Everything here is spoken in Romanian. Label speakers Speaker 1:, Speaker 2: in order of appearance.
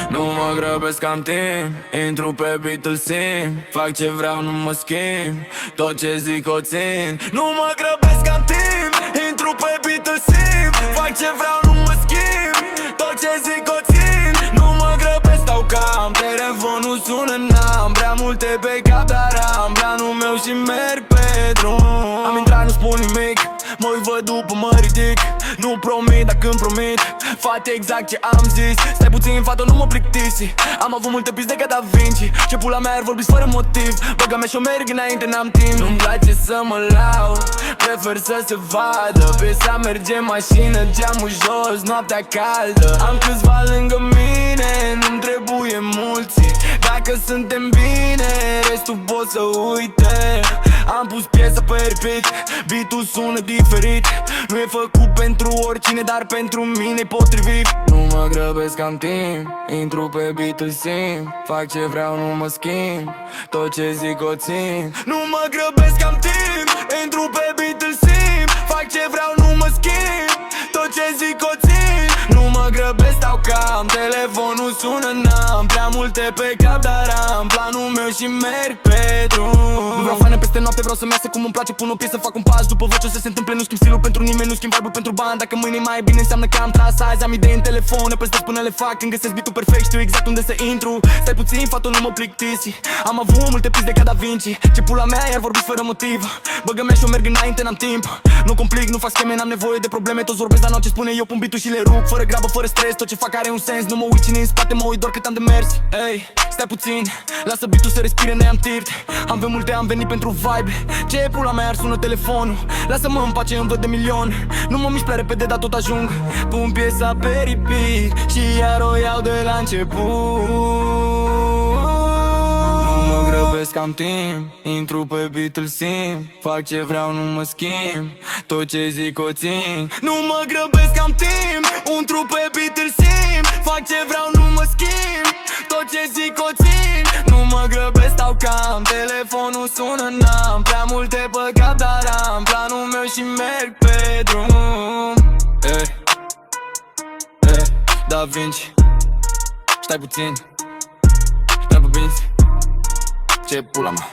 Speaker 1: Nu mă grăbesc, am timp. Intru pe beat, îl simt. Fac ce vreau, nu mă schimb. Tot ce zic o țin. Nu mă grăbesc, am timp. Intru pe beat, îl simt. Fac ce vreau, nu mă schimb. Tot ce zic o țin. Nu mă grăbesc, stau cam. Telefonul sună, n-am prea multe pe cap, dar am planul meu și merg pe drum. Am intrat, nu spun nimic. Mă uit, văd după, mă ridic. Nu promit, dar când promit fac exact ce am zis. Stai puțin, fată, nu mă plictisi. Am avut multe piste de ca Da Vinci. Ce pula mea ar vorbi fără motiv. Băga-mea și-o merg înainte, n-am timp. Nu-mi place să mă laud, prefer să se vadă. Pe să merge mașină, geamul jos, noaptea caldă. Am câțiva lângă mine, nu-mi trebuie mulți. Dacă suntem bine, restul pot să uite. Am pus piesa pe repeat, beat-ul sună diferit. Nu e făcut pentru oricine, dar pentru mine-i potrivit. Nu mă grăbesc, am timp. Intru pe beat, îl simt. Fac ce vreau, nu mă schimb. Tot ce zic o țin. Nu mă grăbesc, am timp. Intru pe beat, îl simt. Fac ce vreau, nu mă schimb. Tot ce zic o țin. Nu mă grăbesc, stau cam. Telefonul sună, n-am prea multe pe cap, dar am planul meu și merg pe drum. Nu vreau faină peste noapte, vreau să-mi iasă cum îmi place. Pun o piesă, fac un pas, după văd ce o să se întâmple. Nu schimb stilul pentru nimeni, nu schimb vibe-ul pentru bani. Dacă mâine mai e bine, înseamnă că am tras azi. Am idei în telefon, ne păstrez până le fac. Când găsesc beat-ul perfect, știu exact unde să intru. Stai puțin, fată, nu mă plictisi. Am avut multe piste de ca Da Vinci. Ce pula mea iar vorbi fără motiv. Băga-mea și-o merg înainte, n-am timp. Nu complic, nu fac scheme, n-am nevoie de probleme. Toți vorbesc, dar n-au ce spune, eu pun beat-ul și le rup. Fără grabă, fără stres, tot ce fac are un sens. Nu mă uit cine în spate, mă uit doar cât am de mers. Ei, stai puțin, lasă beat-ul să respire, ne-am tirt. Am pe multe, am venit pentru vibe. Ce pula mea ar sună telefonul. Lasă-mă în pace, îmi văd de milion. Nu mă mișc prea repede, dar tot ajung. Pun piesa pe repeat și iar o iau de la început. Nu mă grăbesc, am timp. Intru pe beat, îl simt. Fac ce vreau, nu mă schimb. Tot ce zic o țin. Nu mă grăbesc, am timp. Intru pe beat, îl simt. Fac ce vreau, nu mă schimb. Tot ce zic o țin. Nu mă grăbesc, stau cam. Telefonul sună, n-am prea multe pe cap, dar am planul meu și merg pe drum. Da Vinci. Stai puțin. Treabă bine. Ce pula mea.